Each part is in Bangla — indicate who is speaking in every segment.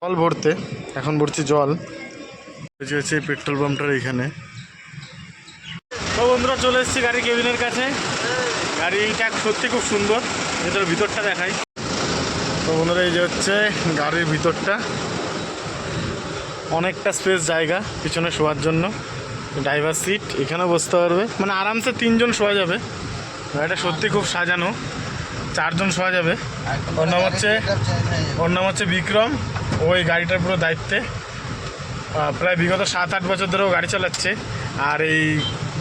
Speaker 1: জল ভরতে, এখন ভরছি জল। হচ্ছে পেট্রোল পাম্পটার এইখানে। তো বন্ধুরা চলে এসেছি গাড়ির কেবিনের কাছে। গাড়িটা সত্যি খুব সুন্দর, ভেতরের ভিতরটা দেখাই। তো বন্ধুরা এই যে হচ্ছে গাড়ির ভিতরটা, অনেকটা স্পেস জায়গা পিছনে শোয়ার জন্য। ড্রাইভার সিট, এখানেও বসতে পারবে, মানে আরামসে 3 জন শোয়া যাবে। গাড়িটা সত্যি খুব সাজানো, 4 জন শোয়া যাবে। ওর নাম হচ্ছে বিক্রম। ওই গাড়িটার পুরো দায়িত্বে, প্রায় বিগত 7-8 বছর ধরেও গাড়ি চালাচ্ছে। আর এই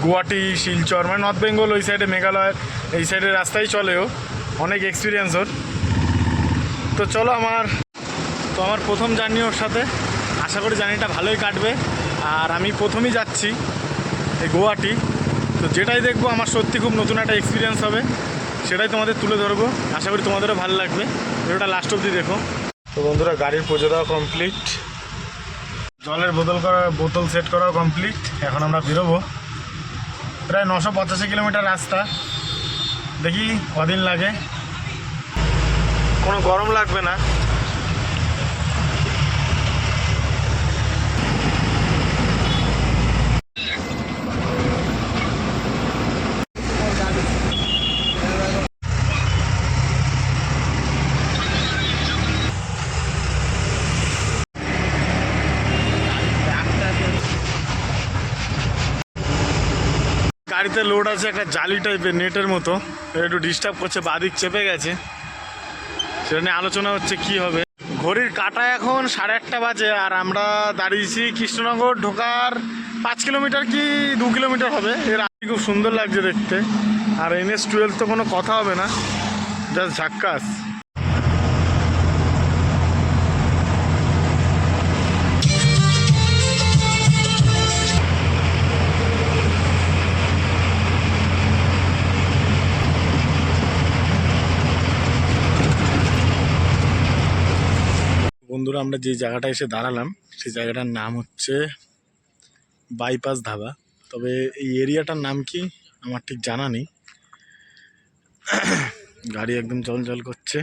Speaker 1: গুয়াহাটি, শিলচর, মানে নর্থ বেঙ্গল, ওই সাইডে মেঘালয়, এই সাইডের রাস্তায় চলেও, অনেক এক্সপিরিয়েন্স ওর। তো চলো আমার প্রথম জার্নি ওর সাথে। আশা করি জার্নিটা ভালোই কাটবে। আর আমি প্রথমেই যাচ্ছি এই গুয়াহাটি, তো যেটাই দেখবো আমার সত্যি খুব নতুন একটা এক্সপিরিয়েন্স হবে, সেটাই তোমাদের তুলে ধরবো। আশা করি তোমাদেরও ভালো লাগবে, ভিডিওটা লাস্ট অবধি দেখো। তো বন্ধুরা গাড়ির পুজো দেওয়া কমপ্লিট, জলের বোতল সেট করাও কমপ্লিট। এখন আমরা বেরোবো। প্রায় 985 কিলোমিটার রাস্তা, দেখি কদিন লাগে। কোনো গরম লাগবে না। গাড়িতে লোড আছে একটা জালি টাইপের, নেটের মতো, একটু ডিস্টার্ব করছে, বাদিক চেপে গেছে, সেটা নিয়ে আলোচনা হচ্ছে কি হবে। ঘড়ির কাঁটা এখন 8:30 বাজে, আর আমরা দাঁড়িয়েছি কৃষ্ণনগর ঢোকার 5 কিলোমিটার কি 2 কিলোমিটার হবে। এর আগে খুব সুন্দর লাগছে দেখতে। আর NH-12 তো কোনো কথা হবে না, জাস্ট ঝাক্কাস। বন্ধুরা আমরা যে জায়গাটায় এসে দাঁড়ালাম, সেই জায়গাটার নাম হচ্ছে বাইপাস ধাবা। তবে এই এরিয়াটার নাম কি আমার ঠিক জানা নেই। গাড়ি একদম জল জল করছে।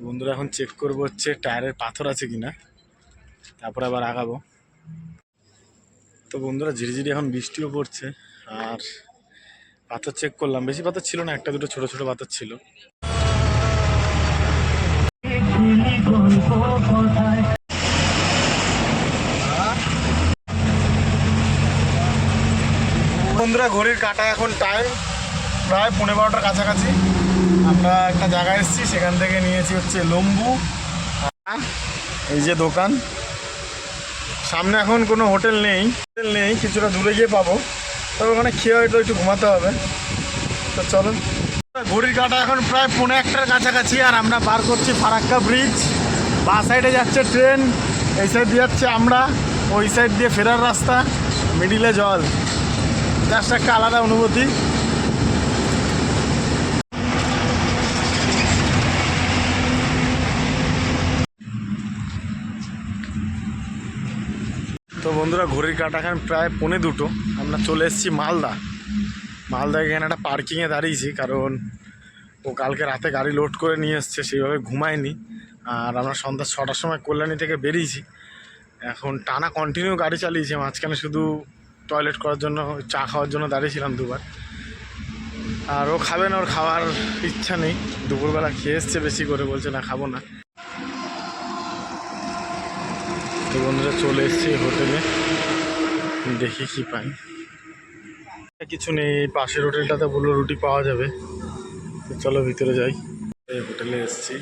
Speaker 1: বন্ধুরা এখন চেক করবো হচ্ছে টায়ারের পাথর আছে কিনা, তারপরে আবার আগাবো। তো বন্ধুরা ঝিরিঝিরি এখন বৃষ্টিও পড়ছে, আর পাথর চেক করলাম, বেশি পাথর ছিল না, একটা দুটো ছোট ছোট পাথর ছিল। বন্ধুরা ঘড়ির কাঁটা এখন টাইম প্রায় 12:15টার কাছাকাছি। আমরা একটা জায়গায় এসেছি, সেখান থেকে নিয়েছি হচ্ছে লম্বু। এই যে দোকান, সামনে এখন কোনো হোটেল নেই, কিছুটা দূরে গিয়ে পাবো, তবে ওখানে খেয়ে হয়তো একটু ঘুমাতে হবে। তো চলো। ঘড়ির কাঁটা এখন প্রায় 1:45টার কাছাকাছি, আর আমরা পার করছি ফারাক্কা ব্রিজ। বাঁ সাইডে যাচ্ছে ট্রেন, এই সাইড দিয়ে যাচ্ছে আমরা, ওই সাইড দিয়ে ফেরার রাস্তা, মিডিলে জল, জাস্ট একটা আলাদা অনুভূতি। তো বন্ধুরা ঘড়ির কাঁটা এখন প্রায় 1:45, আমরা চলে এসেছি মালদা এখানে একটা পার্কিংয়ে দাঁড়িয়েছি, কারণ ও কালকে রাতে গাড়ি লোড করে নিয়ে এসছে, সেইভাবে ঘুমায়নি। আর আমরা সন্ধ্যা 6টার সময় কল্যাণী থেকে বেরিয়েছি, এখন টানা কন্টিনিউ গাড়ি চালিয়েছি। মাঝখানে শুধু টয়লেট করার জন্য, চা খাওয়ার জন্য দাঁড়িয়েছিলাম 2বার। আর ও খাবে না, ওর খাওয়ার ইচ্ছা নেই। দুপুরবেলা খেয়ে এসছে বেশি করে, বলছে না খাবো না। তো বন্ধুরা চলে এসেছি হোটেলে, দেখি কি পাই। কিছু নেই, পাশের হোটেলটাতে বললো রুটি পাওয়া যাবে। তো চলো ভিতরে যাই। এই হোটেলে এসেছি,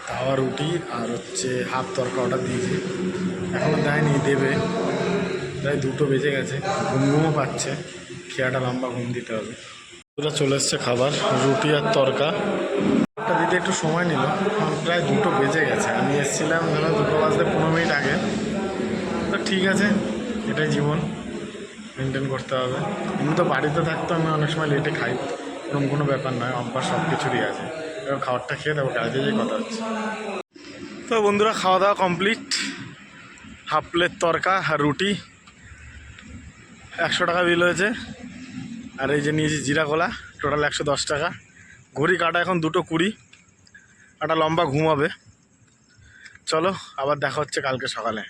Speaker 1: তাওয়া রুটি আর হচ্ছে হাফ তরকা অর্ডার দিয়েছি, এখনও দেয়নি, দেবে। প্রায় 2টো বেজে গেছে, ঘুমও পাচ্ছে, খেয়াটা লম্বা ঘুম দিতে হবে। পুরো চলে এসছে খাবার, রুটি আর তরকা। একটা দিতে একটু সময় নিল, প্রায় 2টো বেজে গেছে। আমি এসেছিলাম ধরো 2টো বাজতে 15 মিনিট আগে। তো ঠিক আছে, এটাই জীবন, মেনটেন করতে হবে। এমনি তো বাড়িতে থাকতো আমি অনেক সময় লেটে খাই, এরকম কোনো ব্যাপার নয়, অভ্যাস সব কিছুরই আছে। এবার খাবারটা খেয়ে দেবো, কাজে যেয়ে কথা হচ্ছে। তো বন্ধুরা খাওয়া দাওয়া কমপ্লিট, হাফ প্লেট তরকা আর রুটি, 100 টাকা বিল হয়েছে। আর এই যে নিয়েছি জিরা কলা, টোটাল 110 টাকা। ঘড়ি কাটা এখন 2:20, একটা লম্বা ঘুমাবে। চলো আবার দেখা হচ্ছে কালকে সকালে।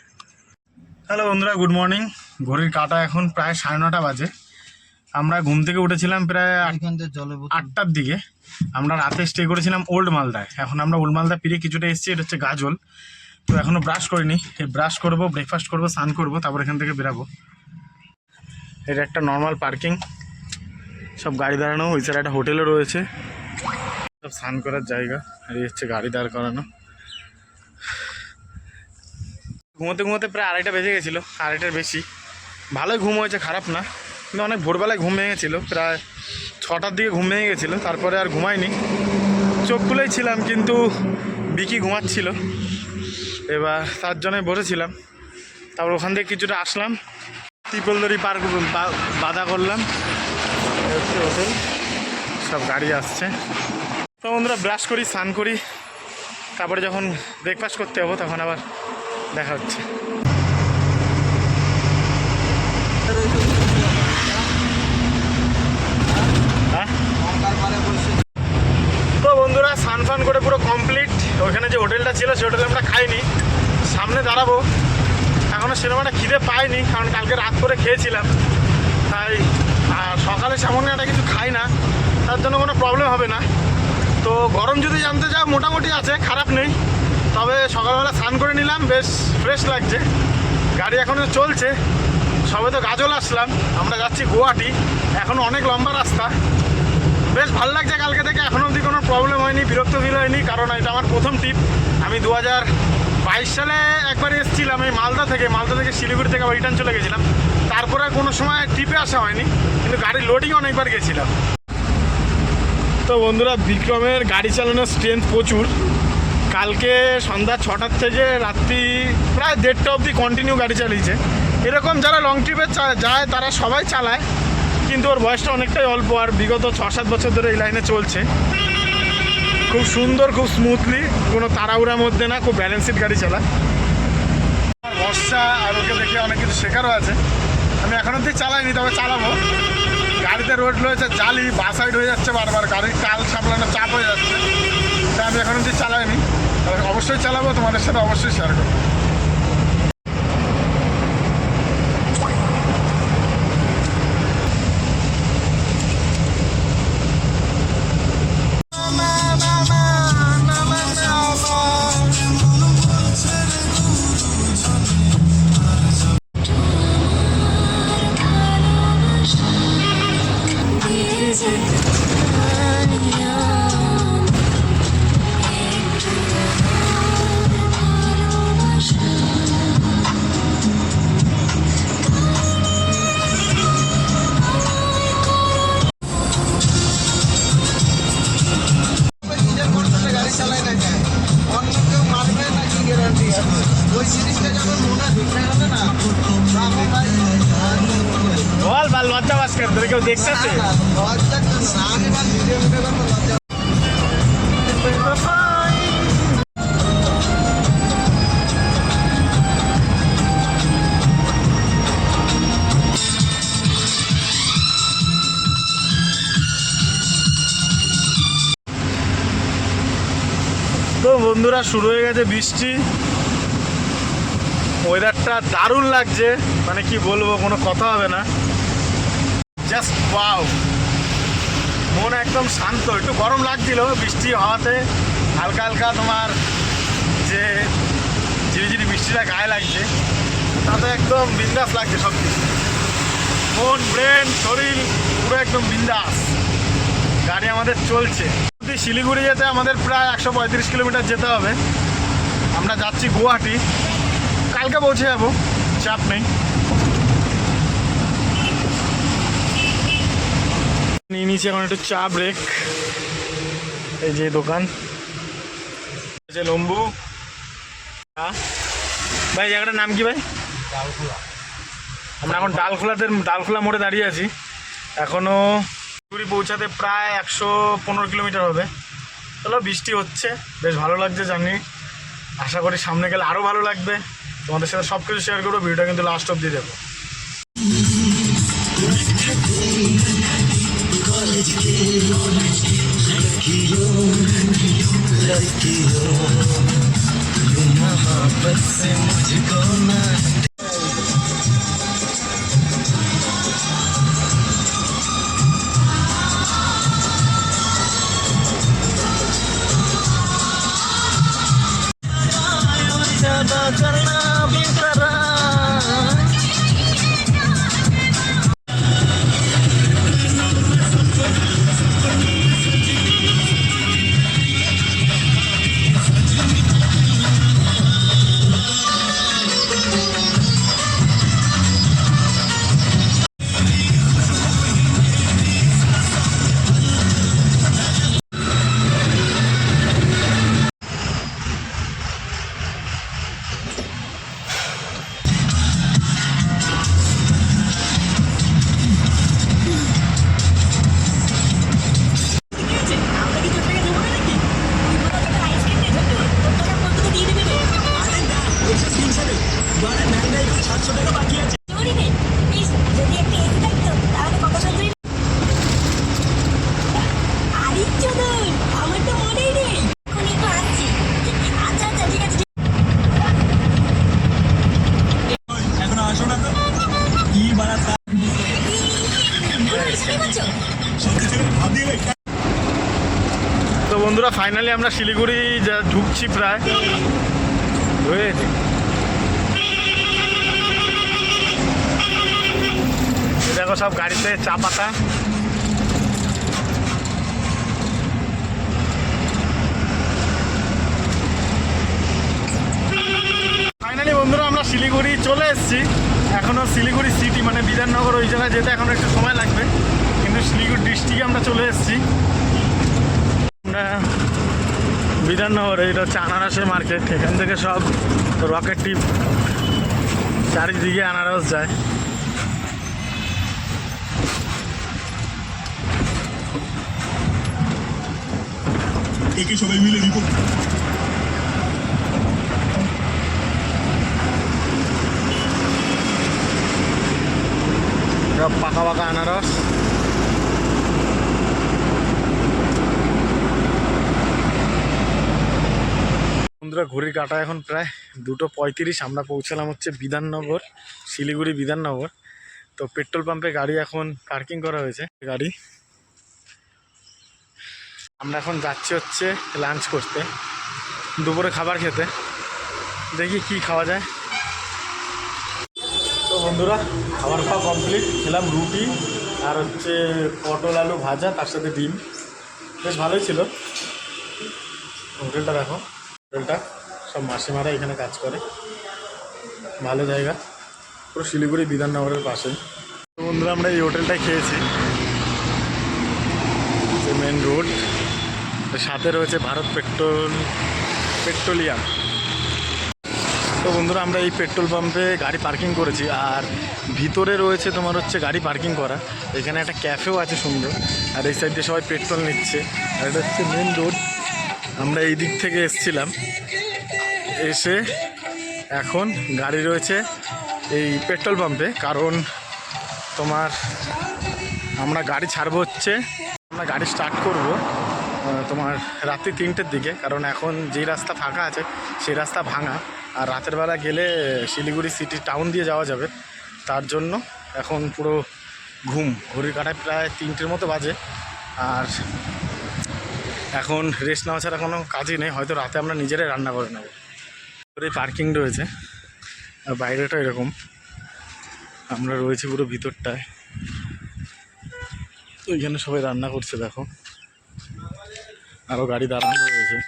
Speaker 1: হ্যালো বন্ধুরা, গুড মর্নিং। ঘড়ির কাঁটা এখন প্রায় 9:30 বাজে। আমরা ঘুম থেকে উঠেছিলাম প্রায় 8টার দিকে। আমরা রাতে স্টে করেছিলাম ওল্ড মালদায়। এখন আমরা ওল্ড মালদা পেরিয়ে কিছুটা এসেছি, এটা হচ্ছে গাজল। তো এখনও ব্রাশ করিনি, ব্রাশ করবো, ব্রেকফাস্ট করবো, স্নান করবো, তারপর এখান থেকে বেরাবো। এটা একটা নর্মাল পার্কিং, সব গাড়ি দাঁড়ানো। ওই সাইডে একটা হোটেলও রয়েছে, সব স্নান করার জায়গা। আর এই হচ্ছে গাড়ি দাঁড় করানো। ঘুমোতে ঘুমোতে প্রায় 2:30 বেজে গেছিলো, 2:30টার বেশি। ভালোই ঘুম হয়েছে, খারাপ না, কিন্তু অনেক ভোরবেলায় ঘুম ভেঙে গেছিলো। প্রায় 6টার দিকে ঘুম ভেঙে গেছিলো, তারপরে আর ঘুমাইনি, চোখ খুলেই ছিলাম। কিন্তু বিকি ঘুমাচ্ছিল, এবার তার জন্যই বসেছিলাম। তারপর ওখান থেকে কিছুটা আসলাম, ত্রিপলদরি পার্ক বাধা করলাম। হচ্ছে হোটেল, সব গাড়ি আসছে। তো বন্ধুরা ব্রাশ করি, স্নান করি, তারপরে যখন ব্রেকফাস্ট করতে হবো তখন আবার দেখা হচ্ছে। তো বন্ধুরা স্নান ফান করে পুরো কমপ্লিট। ওইখানে যে হোটেলটা ছিল সে হোটেলে আমরা খাইনি, সামনে দাঁড়াবো। এখনও সেরকম একটা খিদে পাইনি, কারণ কালকে রাত করে খেয়েছিলাম। তাই সকালে সামনে একটা কিছু খাই না, তার জন্য কোনো প্রবলেম হবে না। তো গরম যদি জানতে চাও মোটামুটি আছে, খারাপ নেই। তবে সকালবেলা স্নান করে নিলাম, বেশ ফ্রেশ লাগছে। গাড়ি এখনও চলছে, সবে তো গাজল আসলাম, আমরা যাচ্ছি গুয়াহাটি। এখনও অনেক লম্বা রাস্তা, বেশ ভালো লাগছে। কালকে থেকে এখনও অবধি কোনো প্রবলেম হয়নি, বিরক্ত ফিল হয়নি, কারণ এটা আমার প্রথম ট্রিপ। আমি 2022 সালে একবার এসেছিলাম এই মালদা থেকে শিলিগুড়ি থেকে আবার রিটার্ন চলে গেছিলাম। তারপরে কোনো সময় ট্রিপে আসা হয়নি, কিন্তু গাড়ির লোডিং অনেকবার গেছিলাম। তো বন্ধুরা বিক্রমের গাড়ি চালানোর স্ট্রেংথ প্রচুর। কালকে সন্ধ্যা 6টার থেকে রাত্রি প্রায় 1:30 অবধি কন্টিনিউ গাড়ি চালিয়েছে। এরকম যারা লং ট্রিপে যায় তারা সবাই চালায়, কিন্তু ওর বয়সটা অনেকটাই অল্প, আর বিগত 6-7 বছর ধরে এই লাইনে চলছে। খুব সুন্দর, খুব স্মুথলি, কোনো তাড়াহুড়ার মধ্যে না, খুব ব্যালেন্সড গাড়ি চালায়। আমার ভরসা, আর ওকে দেখে অনেক কিছু শেখারও আছে। আমি এখন অবধি চালাইনি, তবে চালাবো। গাড়িতে রোড রয়েছে জালি, বাসাইড হয়ে যাচ্ছে বারবার, গাড়ির টাল সামলানোর চাপ হয়ে যাচ্ছে। তাই আমি এখন অবধি চালাইনি, তবে অবশ্যই চালাবো, তোমাদের সাথে অবশ্যই শেয়ার করবো। বল বাল লজ্জা বাস কর, তোর কেউ দেখতেছে? তো বন্ধুরা শুরু হয়ে গেছে বৃষ্টি। ওয়েদারটা দারুণ লাগছে, মানে কি বলবো, কোনো কথা হবে না। জাস্ট ওয়াও, মন একদম শান্ত। একটু গরম লাগছিল বৃষ্টি হওয়াতে, হালকা হালকা তোমার যে ঝিরিঝিরি বৃষ্টিটা গায়ে লাগছে, তাতে একদম বিন্দাস লাগছে সব কিছু। মন, ব্রেন, শরীর পুরো একদম বিন্দাস। গাড়ি আমাদের চলছে। শিলিগুড়ি যেতে আমাদের প্রায় 135 কিলোমিটার যেতে হবে। আমরা যাচ্ছি গুয়াহাটি, কালকে পৌঁছে যাবো, চাপ নেই। নিয়ে নিয়েছি এখন একটু চা ব্রেক। এই যে দোকান লম্বু। হ্যাঁ ভাই, জায়গাটার নাম কি ভাই? আমরা এখন ডালখোলা মোড়ে দাঁড়িয়ে আছি। এখনও শিলিগুড়ি পৌঁছাতে প্রায় 115 কিলোমিটার হবে। চলো, বৃষ্টি হচ্ছে, বেশ ভালো লাগছে জানি। আশা করি সামনে গেলে আরও ভালো লাগবে। তোমাদের সাথে সব কিছু শেয়ার করবো, ভিডিওটা কিন্তু লাস্ট অবধি দেবো। তো বন্ধুরা ফাইনালি আমরা শিলিগুড়ি যা ঢুকছি প্রায় হয়েছে। দেখো সব গাড়িতে চা পাতা। ফাইনালি বন্ধুরা আমরা শিলিগুড়ি চলে এসেছি। এখনও শিলিগুড়ি সিটি মানে বিধাননগর ওই জায়গায় যেতে এখনও একটু সময় লাগবে, কিন্তু শিলিগুড়ি ডিস্ট্রিক্টে আমরা চলে এসেছি। আমরা বিধাননগর, এটা হচ্ছে আনারসের মার্কেট। এখান থেকে সব রকেট টিপ চারিদিকে আনারস যায়।
Speaker 2: সবাই মিলে রিপোর্ট
Speaker 1: সব পাকা পাকা আনারস। বন্ধুরা ঘড়ির কাঁটা এখন প্রায় 2:35। আমরা পৌঁছালাম হচ্ছে বিধাননগর, শিলিগুড়ি বিধাননগর। তো পেট্রোল পাম্পে গাড়ি এখন পার্কিং করা হয়েছে গাড়ি। আমরা এখন যাচ্ছি হচ্ছে লাঞ্চ করতে, দুপুরে খাবার খেতে। দেখি কি খাওয়া যায়। তো বন্ধুরা খাবার খাওয়া কমপ্লিট। খেলাম রুটি আর হচ্ছে পটল আলু ভাজা, তার সাথে ডিম। বেশ ভালোই ছিল। হোটেলটা দেখো, হোটেলটা সব মাসিমারা এখানে কাজ করে, ভালো জায়গা, পুরো শিলিগুড়ি বিধাননগরের পাশে। তো বন্ধুরা আমরা এই হোটেলটায় খেয়েছি, যে মেন রোড, সাথে রয়েছে ভারত পেট্রোলিয়াম। তো বন্ধুরা আমরা এই পেট্রোল পাম্পে গাড়ি পার্কিং করেছি, আর ভিতরে রয়েছে তোমার হচ্ছে গাড়ি পার্কিং করা। এখানে একটা ক্যাফেও আছে সুন্দর, আর এই সাইড দিয়ে সবাই পেট্রোল নিচ্ছে। আর এটা হচ্ছে মেন রোড। আমরা এই দিক থেকে এসছিলাম, এসে এখন গাড়ি রয়েছে এই পেট্রোল পাম্পে। কারণ তোমার আমরা গাড়ি ছাড়বো হচ্ছে, আমরা গাড়ি স্টার্ট করব তোমার রাত্রি 3টের দিকে। কারণ এখন যেই রাস্তা ফাঁকা আছে সেই রাস্তা ভাঙা, আর রাতের বেলা গেলে শিলিগুড়ি সিটি টাউন দিয়ে যাওয়া যাবে। তার জন্য এখন পুরো ঘুম, ঘড়ির কাঁটায় প্রায় 3টের মতো বাজে। আর এখন রেস্ট নেওয়া ছাড়া কোনো কাজই নেই, হয়তো রাতে আমরা নিজেরাই রান্না করে নেব। এই পার্কিং রয়েছে, আর বাইরেটা এরকম। আমরা রয়েছি পুরো ভিতরটায়। ওইখানে সবাই রান্না করছে দেখো, আরও গাড়ি দাঁড়ানো রয়েছে।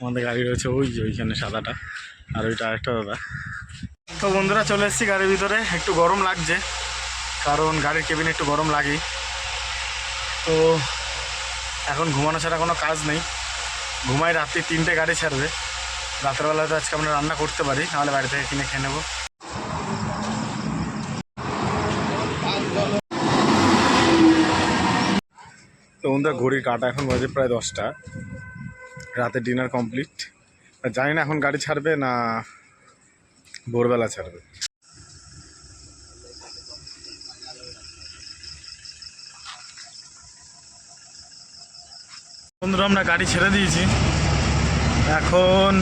Speaker 1: আমাদের গাড়ি রয়েছে ওই যে ওইখানে সাদাটা, আর ওইটা আরেকটা দাদা। তো বন্ধুরা চলে এসেছি গাড়ির ভিতরে। একটু গরম লাগছে, কারণ গাড়ির কেবিনে একটু গরম লাগেই। তো এখন ঘুমানো ছাড়া কোনো কাজ নেই, ঘুমাই। রাত্রি 3টে গাড়ি ছাড়বে। রাত্রেবেলা তো আজকে আমরা রান্না করতে পারি, নাহলে বাড়ি থেকে কিনে খেয়ে নেবো। তো বন্ধুরা ঘড়ির কাঁটা এখন বাজে প্রায় 10টা, রাতে ডিনার কমপ্লিট। জানি না এখন গাড়ি ছাড়বে না ভোরবেলা ছাড়বে। বন্ধুরা আমরা গাড়ি ছেড়ে দিয়েছি, এখন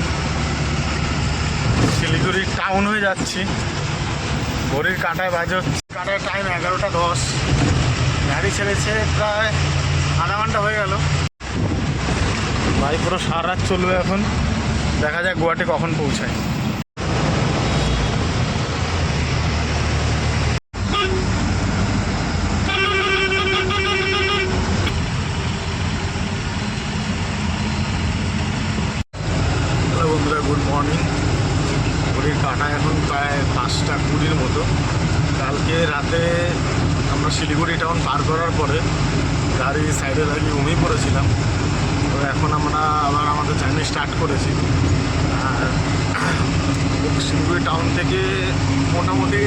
Speaker 1: শিলিগুড়ি টাউন হয়ে যাচ্ছি। ঘড়ির কাঁটায় বাজে হচ্ছে, কাঁটায় টাইম 11টা 10। গাড়ি ছেড়েছে প্রায় আধা ঘন্টা হয়ে গেল। ভাই পুরো সারা রাত চলবে এখন, দেখা যাক গুয়াহাটি কখন পৌঁছায়। বন্ধুরা গুড মর্নিং। ঘড়ির কাঁটা এখন প্রায় 5টা 20 মতো। কালকে রাতে আমরা শিলিগুড়ি টাউন পার করার পরে গাড়ি সাইডে লাগিয়ে ঘুমিয়ে পড়েছিলাম। তো এখন আমরা আবার আমাদের জার্নি স্টার্ট করেছি। আর শিলিগুড়ি টাউন থেকে মোটামুটি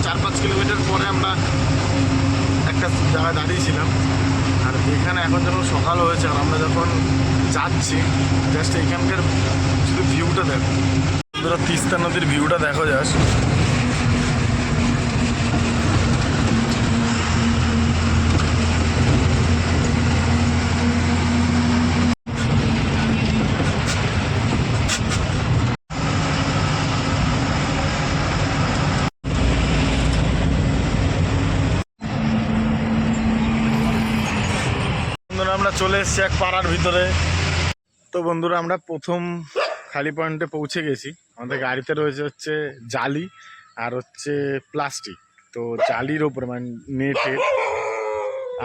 Speaker 1: 4-5 কিলোমিটার পরে আমরা একটা জায়গায় দাঁড়িয়েছিলাম। আর এখানে এখন যখন সকাল হয়েছে আর আমরা যখন যাচ্ছি, জাস্ট এইখানকার শুধু ভিউটা দেখো। ধরো তিস্তা নদীর ভিউটা দেখো জাস্ট। আমরা চলে এসেছি এক পাড়ার ভিতরে। তো বন্ধুরা আমরা প্রথম খালি পয়েন্টে পৌঁছে গেছি। আমাদের গাড়িতে রয়েছে হচ্ছে জালি আর হচ্ছে প্লাস্টিক। তো জালির ওপরে মানে নেটের,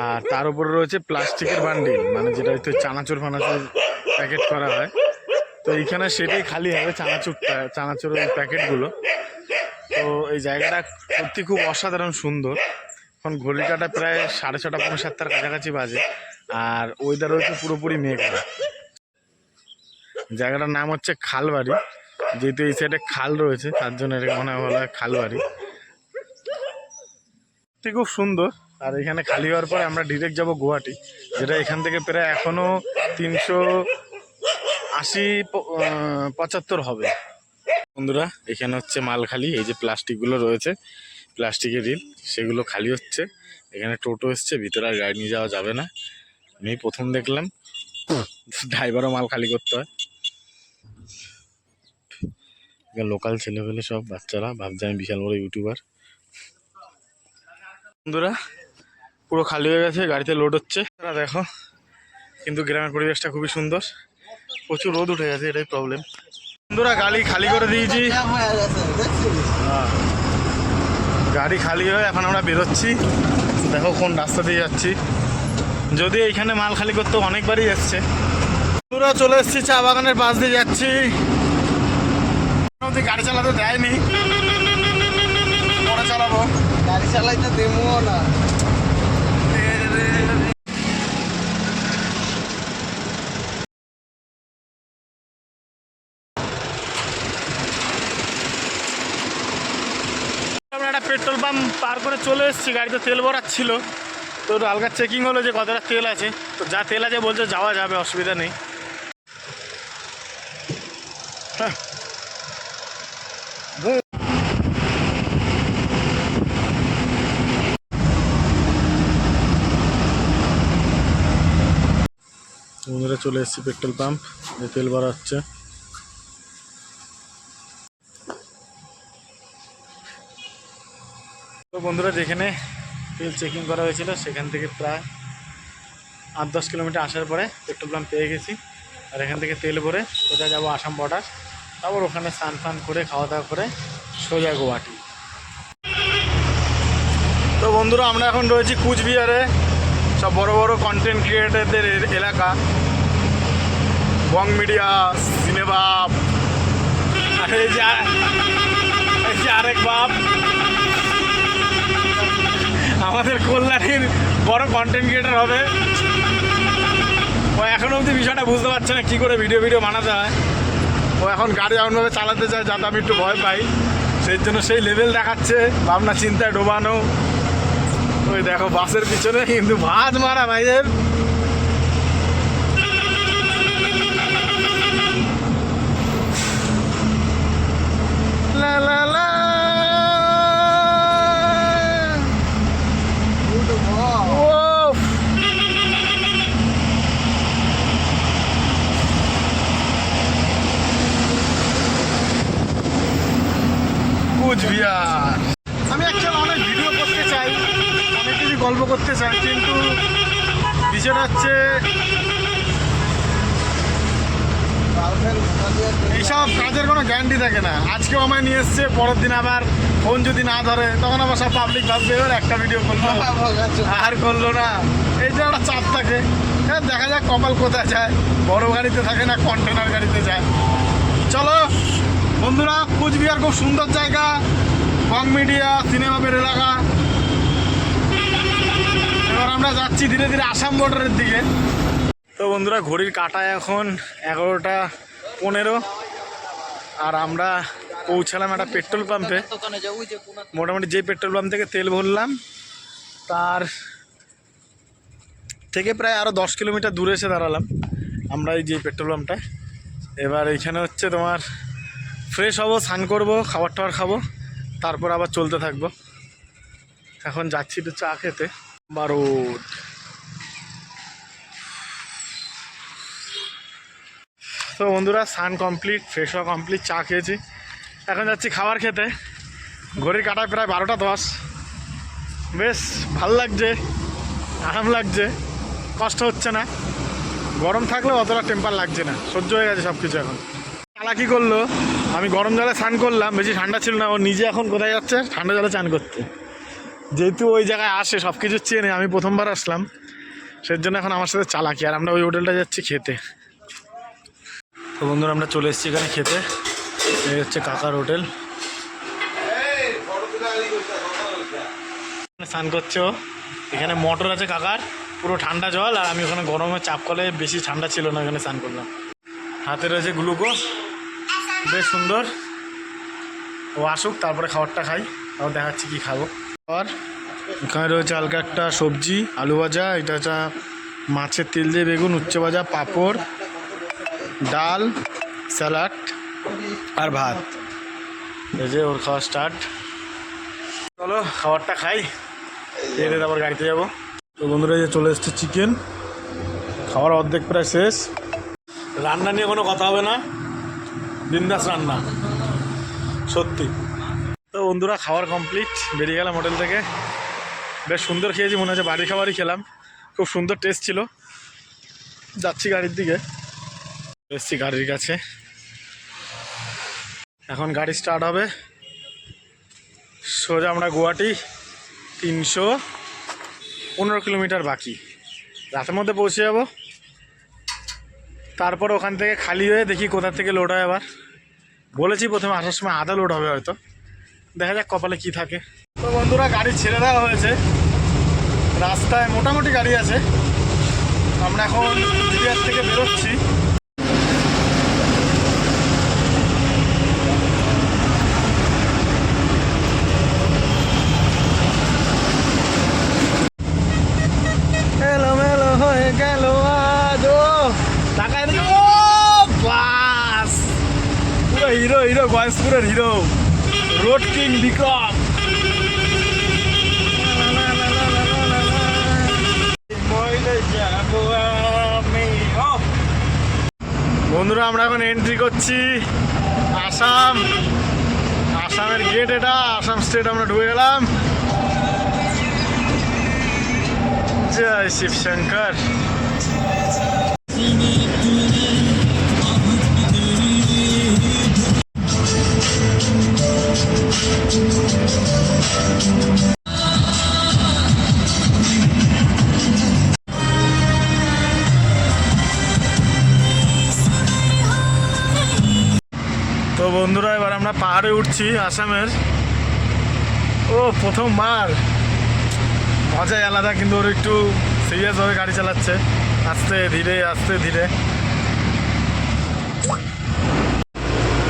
Speaker 1: আর তার উপরে রয়েছে প্লাস্টিকের বান্ডিল, মানে যেটা হয়তো চানাচুর ফানাচুর প্যাকেট করা হয়। তো এইখানে সেটাই খালি হবে, চানাচুর ওই প্যাকেটগুলো। তো এই জায়গাটা সত্যি খুব অসাধারণ সুন্দর। এখন ঘড়ির কাঁটা প্রায় 6:30-7টার কাছাকাছি বাজে, আর ওয়েদার হচ্ছে পুরোপুরি মেঘলা। জায়গাটার নাম হচ্ছে খালবাড়ি, যেহেতু এই সাইডে খাল রয়েছে তার জন্য এটাকে মনে বলা হয় খালবাড়ি। খুব সুন্দর। আর এখানে খালি হওয়ার পরে আমরা ডিরেক্ট যাব গুয়াহাটি, যেটা এখান থেকে প্রায় এখনও 380-75 হবে। বন্ধুরা এখানে হচ্ছে মাল খালি, এই যে প্লাস্টিকগুলো রয়েছে, প্লাস্টিকের রিল, সেগুলো খালি হচ্ছে। এখানে টোটো এসছে, ভিতরে আর গাড়ি নিয়ে যাওয়া যাবে না। আমি প্রথম দেখলাম, ড্রাইভারও মাল খালি করতে হয়। লোকাল ছেলেপেলে সব বাচ্চারা ভাবছে আমি বিশাল বড় ইউটিউবার। বন্ধুরা পুরো খালি হয়ে গেছে, গাড়িতে লোড হচ্ছে। তারা দেখো, কিন্তু গ্রামের পরিবেশটা খুবই সুন্দর। প্রচুর রোদ উঠে গেছে, এটাই প্রবলেম। বন্ধুরা গাড়ি খালি করে দিয়েছি, গাড়ি খালি হয়ে এখন আমরা বেরোচ্ছি। দেখো কোন রাস্তা দিয়ে যাচ্ছি, যদি এইখানে মাল খালি করতে অনেকবারই এসছে। বন্ধুরা চলে এসেছি চা বাগানের পাশ দিয়ে যাচ্ছি। গাড়ি চালাতে দেয়নি, পরে চালাবো। গাড়ি চালাইতে দেবো না। আমরা একটা পেট্রোল পাম্প পার করে চলে এসেছি, গাড়িতে তেল ভরাচ্ছিল। তো হালকা চেকিং হলো যে কতটা তেল আছে। তো যা তেল আছে বলছে যাওয়া যাবে, অসুবিধা নেই। হ্যাঁ বন্ধুরা চলে এসেছি পেট্রোল পাম্প, যে তেল ভরা হচ্ছে। তো বন্ধুরা যেখানে তেল চেকিং করা হয়েছিল সেখান থেকে প্রায় 8-10 কিলোমিটার আসার পরে পেট্রোল পাম্প পেয়ে গেছি। আর এখান থেকে তেল ভরে সোজা যাবো আসাম বর্ডার, তারপর ওখানে স্নান ফান করে খাওয়া দাওয়া করে সোজা গুয়াহাটি। তো বন্ধুরা আমরা এখন রয়েছি কুচবিহারে, সব বড় বড় কন্টেন্ট ক্রিয়েটারদের এলাকা। বং মিডিয়া, সিনেবাপ, আর এই যে আরেক বাপ আমাদের কল্যাণীর বড় কন্টেন্ট ক্রিয়েটার হবে। ও এখনো অবধি বিষয়টা বুঝতে পারছে না কী করে ভিডিও বানাতে হয়। ও এখন গাড়ি এমনভাবে চালাতে চায় যাতে আমি একটু ভয় পাই, সেই জন্য সেই লেভেল দেখাচ্ছে, ভাবনা চিন্তায় ডোবানো। ওই দেখো বাসের পিছনে কিন্তু ভাঁজ মারা ভাইদের। লা লা লা কুচবিহার। আমি অ্যাকচুয়ালি অনেক ভিডিও করতে চাই, অনেক কিছু গল্প করতে চাই, কিন্তু বিষয়টা হচ্ছে এইসব কাজের কোনো গ্যারান্টি থাকে না। আজকেও আমায় নিয়ে এসছে, পরের দিন আবার ফোন যদি না ধরে তখন আবার সব পাবলিক ভাববে এবার একটা ভিডিও করলো আর করলো না, এই যে একটা চাপ থাকে। হ্যাঁ, দেখা যাক কপাল কোথায় যায়, বড় গাড়িতে থাকে না কন্টেনার গাড়িতে যায়। চলো বন্ধুরা, কুচবিহার খুব সুন্দর জায়গা, বং মিডিয়া সিনেমাবের এলাকা। এবার আমরা যাচ্ছি ধীরে ধীরে আসাম বর্ডারের দিকে। তো বন্ধুরা, ঘড়ির কাঁটায় এখন 11:15 আর আমরা পৌঁছালাম একটা পেট্রোল পাম্পে। মোটামুটি যে পেট্রোল পাম্প থেকে তেল ভরলাম তার থেকে প্রায় আরও 10 কিলোমিটার দূরে এসে দাঁড়ালাম আমরা এই যে পেট্রোল পাম্পটায়। এবার এইখানে হচ্ছে তোমার ফ্রেশ হবো, স্নান করবো, খাবার টাবার খাবো, তারপর আবার চলতে থাকবো। এখন যাচ্ছি একটু চা খেতে। বারোড তো বন্ধুরা, স্নান কমপ্লিট, ফ্রেশ হওয়া কমপ্লিট, চা খেয়েছি, এখন যাচ্ছি খাবার খেতে। ঘড়ির কাঁটায় প্রায় 12:10। বেশ ভাল লাগছে, আরাম লাগছে, কষ্ট হচ্ছে না। গরম থাকলেও অতটা টেম্পার লাগছে না, সহ্য হয়ে গেছে সব কিছু। এখন চালাকি করলো, আমি গরম জলে স্নান করলাম, বেশি ঠান্ডা ছিল না। ও নিজে এখন কোথায় যাচ্ছে? ঠান্ডা জলে স্নান করতে। যেহেতু ওই জায়গায় আসে, সব কিছু চেনে, আমি প্রথমবার আসলাম, সেই জন্য এখন আমার সাথে চালাকি। আর আমরা ওই হোটেলটা যাচ্ছি খেতে। তো বন্ধুরা, আমরা চলে এসেছি এখানে খেতে। এই হচ্ছে কাকার হোটেল। স্নান করছে ও, এখানে মোটর আছে কাকার, পুরো ঠান্ডা জল। আর আমি ওখানে গরমে চাপ কলে, বেশি ঠান্ডা ছিল না, এখানে স্নান করলাম। হাতে রয়েছে গ্লুকোজ, বেশ সুন্দর। ও আসুক, তারপরে খাবারটা খাই, তারপর দেখাচ্ছি কী খাবো। আর এখানে রয়েছে হালকা একটা সবজি, আলু ভাজা, এটা হচ্ছে মাছের তেল দিয়ে বেগুন, উচ্ছে ভাজা, পাঁপড়, ডাল, স্যালাড আর ভাত। এই যে ওর খাওয়া স্টার্ট। চলো খাবারটা খাই, খেয়ে দিয়ে তারপর গাড়িতে যাবো। তো বন্ধুরা, যে চলে এসছে চিকেন, খাবার অর্ধেক প্রায় শেষ। রান্না নিয়ে কোনো কথা হবে না, বিন্দাস রান্না সত্যি। তো বন্ধুরা, খাবার কমপ্লিট, বেরিয়ে গেলাম হোটেল থেকে। বেশ সুন্দর খেয়েছি, মনে হচ্ছে বাড়ির খাবারই খেলাম, খুব সুন্দর টেস্ট ছিল। যাচ্ছি গাড়ির দিকে, এসছি গাড়ির কাছে, এখন গাড়ি স্টার্ট হবে। সোজা আমরা গুয়াহাটি, 315 কিলোমিটার বাকি, রাতের মধ্যে পৌঁছে যাব। তারপর ওখান থেকে খালি হয়ে দেখি কোথা থেকে লোড হয়। আবার বলেছি প্রথমে আসার সময় আধা লোড হবে, হয়তো দেখা যাক কপালে কি থাকে। তো বন্ধুরা, গাড়ি ছেড়ে দেওয়া হয়েছে, রাস্তায় মোটামুটি গাড়ি আছে। আমরা এখন কুচবিহার থেকে বেরোচ্ছি। এলোমেলো হয়ে গেল আজ, টাকায় বাস, পুরো হিরো হিরো, গয়েশপুরের হিরো, রোড কিং বিক্রম। বন্ধুরা, আমরা এখন এন্ট্রি করছি আসাম। আসামের গেট এটা, আসাম স্টেট আমরা ঢুকে গেলাম। জয় শিব শঙ্কর। তো বন্ধুরা, এবার আমরা পাহাড়ে উঠছি আসামের। ও প্রথমবার, মজাই আলাদা, কিন্তু ওর একটু সিরিয়াসভাবে গাড়ি চালাচ্ছে, আস্তে ধীরে আস্তে ধীরে।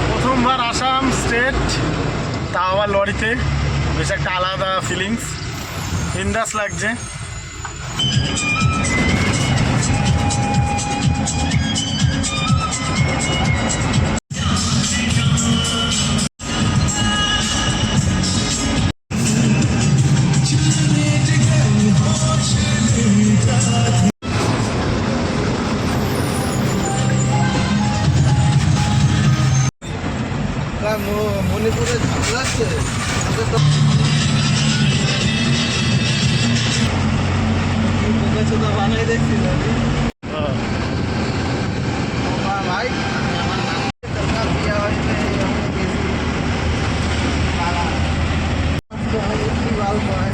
Speaker 1: প্রথমবার আসাম স্টেট, তা আবার লরিতে, বেশ একটা আলাদা ফিলিংস, বিন্দাস লাগছে।
Speaker 2: মণিপুরের বানাই দেখছিল
Speaker 1: হ্যাঁ।
Speaker 2: ভাই বিয়ে হয়েছে বেশি ভালো হয়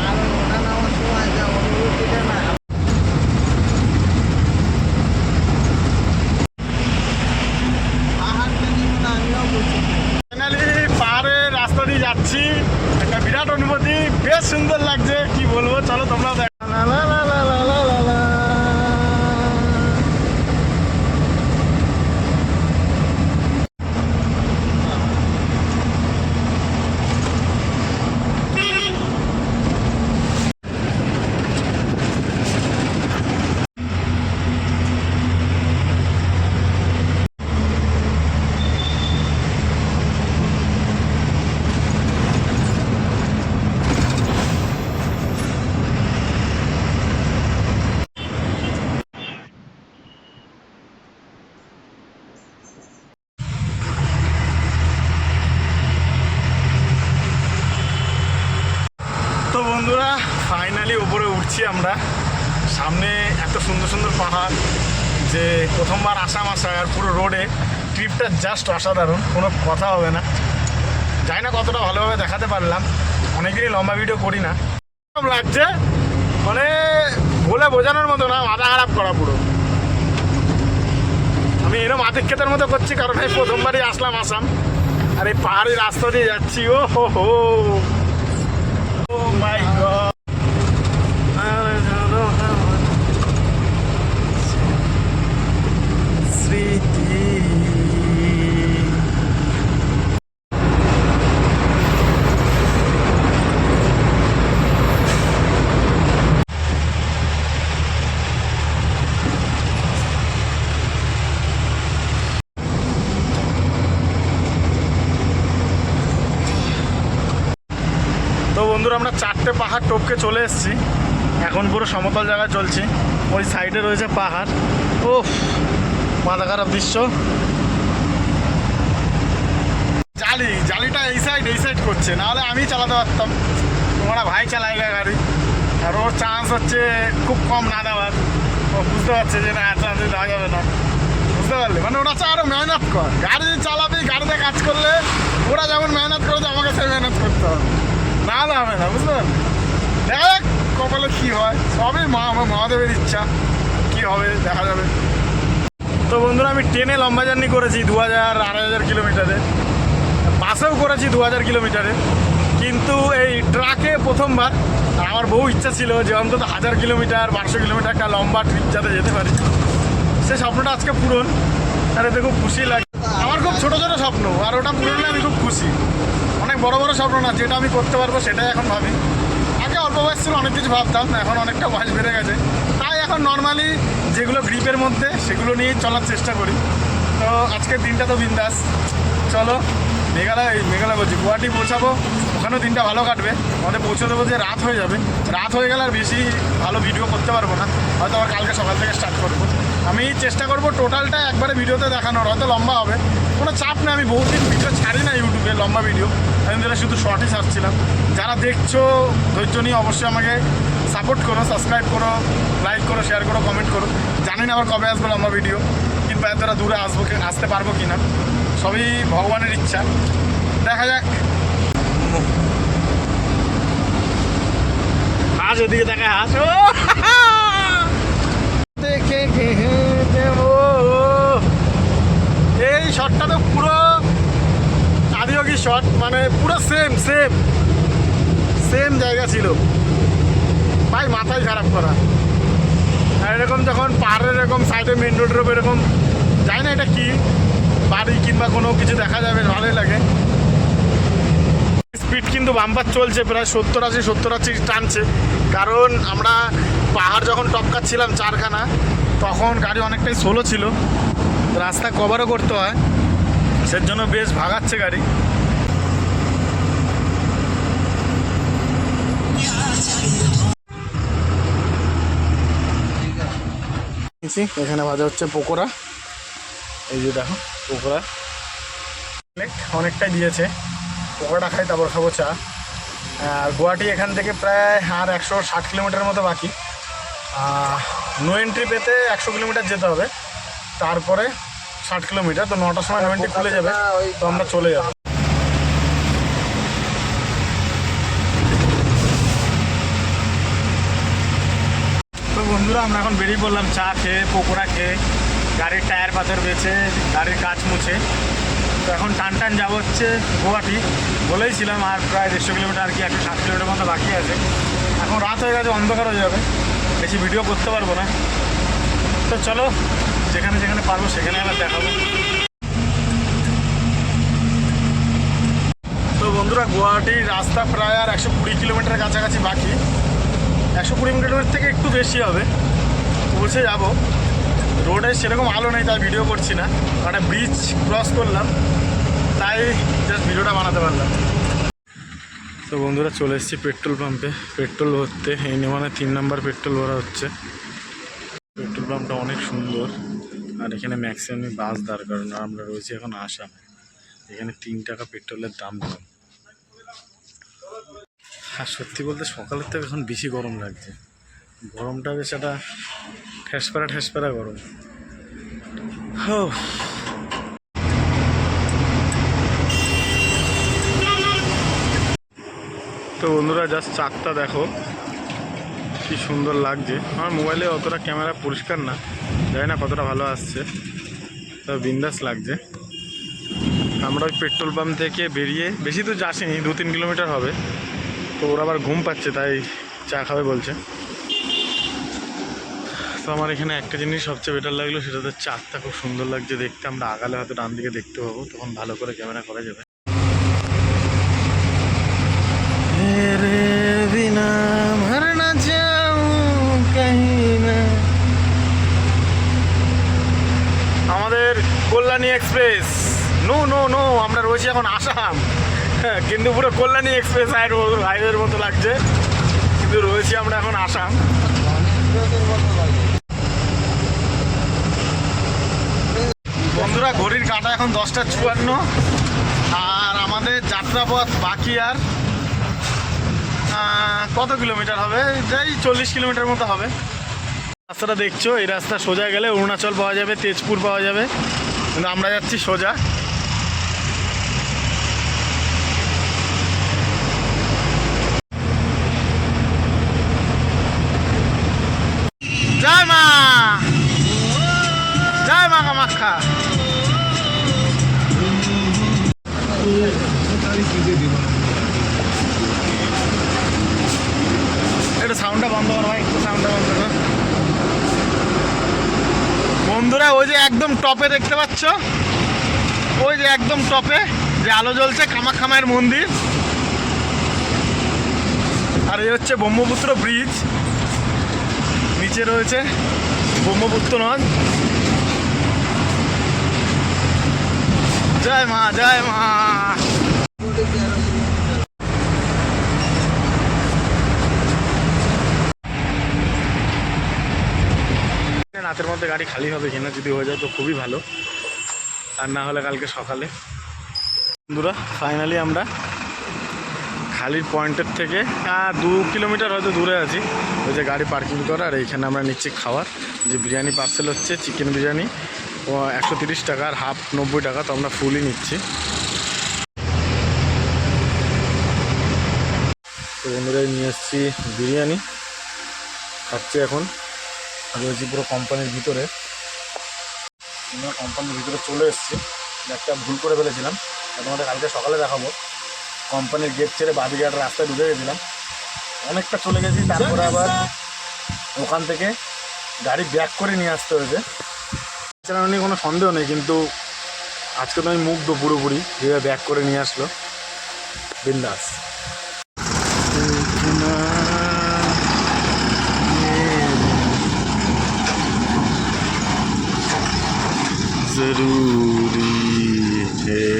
Speaker 2: আর ওটা নেওয়ার সময় যে অনুভূতিটা না পাহাড়টা যেমন আমিও বলছি
Speaker 1: ফাইনালি পাহাড়ের রাস্তা দিয়ে যাচ্ছি, একটা বিরাট অনুভূতি, বেশ সুন্দর লাগছে, কি বলবো, চলো তোমরাও দেখো। লা লা লা লা লা লা লা লা। তো বন্ধুরা ফাইনালি উপরে উঠছি আমরা। সামনে এত সুন্দর সুন্দর পাহাড় যে প্রথমবার আসাম আসা, আর পুরো রোডে ট্রিপটা জাস্ট অসাধারণ, কোনো কথা হবে না। জানি না কতটা ভালোভাবে দেখাতে পারলাম, অনেকদিনই লম্বা ভিডিও করি না। কেমন লাগছে মানে বলে বোঝানোর মতো না, মাথা খারাপ করা পুরো। আমি এরকম আতিক্ষেতের মতো করছি কারণ এই প্রথমবারই আসলাম আসাম, আর এই পাহাড়ি রাস্তা দিয়ে যাচ্ছি। ও হো হো, oh my god. স্মৃতি। তো বন্ধুরা আমরা 4টে পাহাড় টপকে চলে এসেছি, এখন পুরো সমতল জায়গায় চলছি। ওই সাইডে রয়েছে পাহাড়। ও মাথা খারাপ দৃশ্য। জালিটা এই সাইড করছে, নাহলে আমি চালাতে পারতাম, তোমরা ভাই চালাইগা গাড়ি। আর ওর চান্স হচ্ছে খুব কম না দেওয়ার। ও বুঝতে পারছে যে না এত দেওয়া যাবে না, বুঝতে পারলে? মানে ওরা আরো মেহনত কর, গাড়ি চালাবি, গাড়িতে কাজ করলে ওরা যেমন মেহনত করেছে আমাকে সেই মেহনত করতে হবে, নাহলে হবে না, বুঝতে পারলে? দেখা যাক কপালে কী হয়, সবই মহাদেবের ইচ্ছা, কী হবে দেখা যাবে। তো বন্ধুরা আমি ট্রেনে লম্বা জার্নি করেছি 2000-2500 কিলোমিটারে, বাসেও করেছি 2000 কিলোমিটারে, কিন্তু এই ট্রাকে প্রথমবার। আর আমার বহু ইচ্ছা ছিল যে অন্তত 1000 কিলোমিটার 1200 কিলোমিটার একটা লম্বা ট্রিপ যাতে যেতে পারি, সেই স্বপ্নটা আজকে পূরণ। আর এতে খুব খুশি লাগে। আমার খুব ছোটো ছোটো স্বপ্ন, আর ওটা পূরণ হলে আমি খুব খুশি। অনেক বড় বড় স্বপ্ন না, যেটা আমি করতে পারবো সেটাই এখন ভাবি। আগে অল্প বয়স ছিল অনেক কিছু ভাবতাম, এখন অনেকটা বয়স বেড়ে গেছে, তাই এখন নর্মালি যেগুলো গ্রিপের মধ্যে সেগুলো নিয়েই চলার চেষ্টা করি। তো আজকের দিনটা তো বিন্দাস। চলো মেঘালয় বলছি গুয়াহাটি পৌঁছাবো, ওখানেও দিনটা ভালো কাটবে। আমাদের পৌঁছে দেবো যে রাত হয়ে যাবে, রাত হয়ে গেলে আর বেশি ভালো ভিডিও করতে পারবো না, হয়তো আবার কালকে সকাল থেকে স্টার্ট করবো। আমি চেষ্টা করবো টোটালটা একবারে ভিডিওতে দেখানোর, হয়তো লম্বা হবে, কোনো চাপ নেই। আমি বহুদিন ভিডিও ছাড়ি না ইউটিউবে, লম্বা ভিডিও আমি ধরে শুধু শর্টই ছাড়ছিলাম। যারা দেখছো ধৈর্য নিয়ে অবশ্যই আমাকে সাপোর্ট করো, সাবস্ক্রাইব করো, লাইক করো, শেয়ার করো, কমেন্ট করো। জানি না আবার কবে আসবে লম্বা ভিডিও, কিংবা এতটা দূরে আসতে পারবো কি না, সবই ভগবানের ইচ্ছা, দেখা যাক। হাস ওদিকে দেখা, হাস দেখে দেবো। এই শটটা তো পুরো আদিয়োগী শট, মানে পুরো সেম জায়গা ছিল ভাই, মাথায় খারাপ করা। আর এরকম যখন পাহাড়ের এরকম সাইডে মেন রোডের ওপর এরকম, জানি না এটা কি বাড়ি কিংবা কোনো কিছু দেখা যাবে, ভালোই লাগে। স্পিড কিন্তু বাম্পার চলছে, প্রায় 70-80 টানছে, কারণ আমরা পাহাড় যখন টপকাচ্ছিলাম 4খানা, তখন গাড়ি অনেকটাই স্লো ছিল, রাস্তা কভারও করতে হয়, সের জন্য বেশ ভাগাচ্ছে গাড়ি। এখানে ভাজা হচ্ছে পকোড়া, এই যে দেখো পকোড়া অনেকটাই দিয়েছে। পকোড়া খাই তারপর খাবো চা। আর গুয়াহাটি এখান থেকে প্রায় আর 160 কিলোমিটার মতো বাকি। নো এন্ট্রি পেতে 100 কিলোমিটার যেতে হবে, তারপরে 60 কিলোমিটার। তো 9টার সময় নো এন্ট্রি খুলে যাবে, তো আমরা চলে যাবো। তো বন্ধুরা আমরা এখন বেরিয়ে পড়লাম চা খেয়ে, পকোড়া খেয়ে, গাড়ির টায়ার পাথর বেছে, গাড়ির কাঁচ মুছে। তো এখন টান যাবো হচ্ছে গুয়াহাটি। বলেইছিলাম আর প্রায় 150 কিলোমিটার, আর কি 160 কিলোমিটার মতো বাকি আছে। এখন রাত হয়ে গেছে, অন্ধকার হয়ে যাবে, বেশি ভিডিও করতে পারবো না। তো চলো যেখানে যেখানে পারবো সেখানে আবার দেখাবো। তো বন্ধুরা গুয়াহাটির রাস্তা প্রায় আর 120 কিলোমিটার কাছাকাছি বাকি। 120 কিলোমিটার থেকে একটু বেশি হবে, পৌঁছে যাবো। রোডে সেরকম আলো নেই, তাই ভিডিও করছি না। একটা ব্রিজ ক্রস করলাম, তাই জাস্ট ভিডিওটা বানাতে পারলাম। তো বন্ধুরা চলে এসেছি পেট্রোল পাম্পে পেট্রোল ভরতে। এই নিয়ে মানে 3 নাম্বার পেট্রোল ভরা হচ্ছে। পেট্রোল পাম্পটা অনেক সুন্দর, আর এখানে ম্যাক্সিমামই বাস দাঁড় করানো। আর আমরা রয়েছি এখন আসামে। এখানে 3 টাকা পেট্রোলের দাম কম। আর সত্যি বলতে সকালের থেকে এখন বেশি গরম লাগছে। গরমটা বেশ একটা ঠেসপাড়া গরম। তো বন্ধুরা জাস্ট চাকটা দেখো কি সুন্দর লাগছে। আমার মোবাইলে অতটা ক্যামেরা পরিষ্কার না, জানি না কতটা ভালো আসছে, তবে বিন্দাস লাগছে। আমরা ওই পেট্রোল পাম্প থেকে বেরিয়ে বেশি দূর যাসিনি, 2-3 কিলোমিটার হবে। তো ওরা আবার ঘুম পাচ্ছে, তাই চা খাবে বলছে। তো আমার এখানে একটা জিনিস সবচেয়ে বেটার লাগলো, সেটা হচ্ছে চাকটা খুব সুন্দর লাগছে দেখতে। আমরা আগালে হয়তো ডান দিকে দেখতে পাবো, তখন ভালো করে ক্যামেরা করা যাবে। আমাদের কল্যাণী এক্সপ্রেস, নো আমরা রয়েছি এখন আসাম। হ্যাঁ, কিন্তু পুরো কল্যাণী এক্সপ্রেস হাইওয়ের মতো লাগছে, কিন্তু রয়েছি আমরা এখন আসাম। বন্ধুরা ঘড়ির কাঁটা এখন 10:54, আর আমাদের যাত্রাপথ বাকি আর কত কিলোমিটার হবে, যাই 40 কিলোমিটার মতো হবে। রাস্তাটা দেখছো, এই রাস্তা সোজা গেলে অরুণাচল পাওয়া যাবে, তেজপুর পাওয়া যাবে, কিন্তু আমরা যাচ্ছি সোজা। জয় মা, জয় মা কামাখ্যা। একটু সাউন্ডটা বন্ধ করো ভাই, একটু সাউন্ডটা বন্ধ করো। বন্ধুরা ওই যে একদম টপে দেখতে পাচ্ছ, ওই যে একদম টপে যে আলো জ্বলছে, কামাখ্যা মায়ের মন্দির। আর এই হচ্ছে ব্রহ্মপুত্র ব্রিজ, নিচে রয়েছে ব্রহ্মপুত্র নদ। জয় মা, জয় মা। রাতের মধ্যে গাড়ি খালি হবে কিনা, যদি হয়ে যায় তো খুবই ভালো, আর না হলে কালকে সকালে। বন্ধুরা ফাইনালি আমরা খালির পয়েন্টের থেকে 2 কিলোমিটার হয়তো দূরে আছি। ওই যে গাড়ি পার্কিং করা, আর এইখানে আমরা নিচ্ছি খাবার। যে বিরিয়ানি পার্সেল হচ্ছে, চিকেন বিরিয়ানি 130 টাকা, আর হাফ 90 টাকা। তো আমরা ফুলই নিচ্ছি। তো বন্ধুরাই নিয়ে এসেছি বিরিয়ানি, খাচ্ছি এখন। রয়েছি পুরো কোম্পানির ভিতরে, আমরা কোম্পানির ভিতরে চলে এসেছি। একটা ভুল করে ফেলেছিলাম, তোমাদের কালকে সকালে দেখাবো। কোম্পানির গেট ছেড়ে বাদিকে একটা রাস্তায় ঢুকে গেছিলাম, অনেকটা চলে গেছি। তারপরে আবার ওখান থেকে গাড়ি ব্যাক করে নিয়ে আসতে হয়েছে। সেটা নিয়ে কোনো সন্দেহ নেই, কিন্তু আজকে তো আমি মুগ্ধ পুরোপুরি, যেভাবে ব্যাক করে নিয়ে আসলো। বিন্দাস। जरूरी है।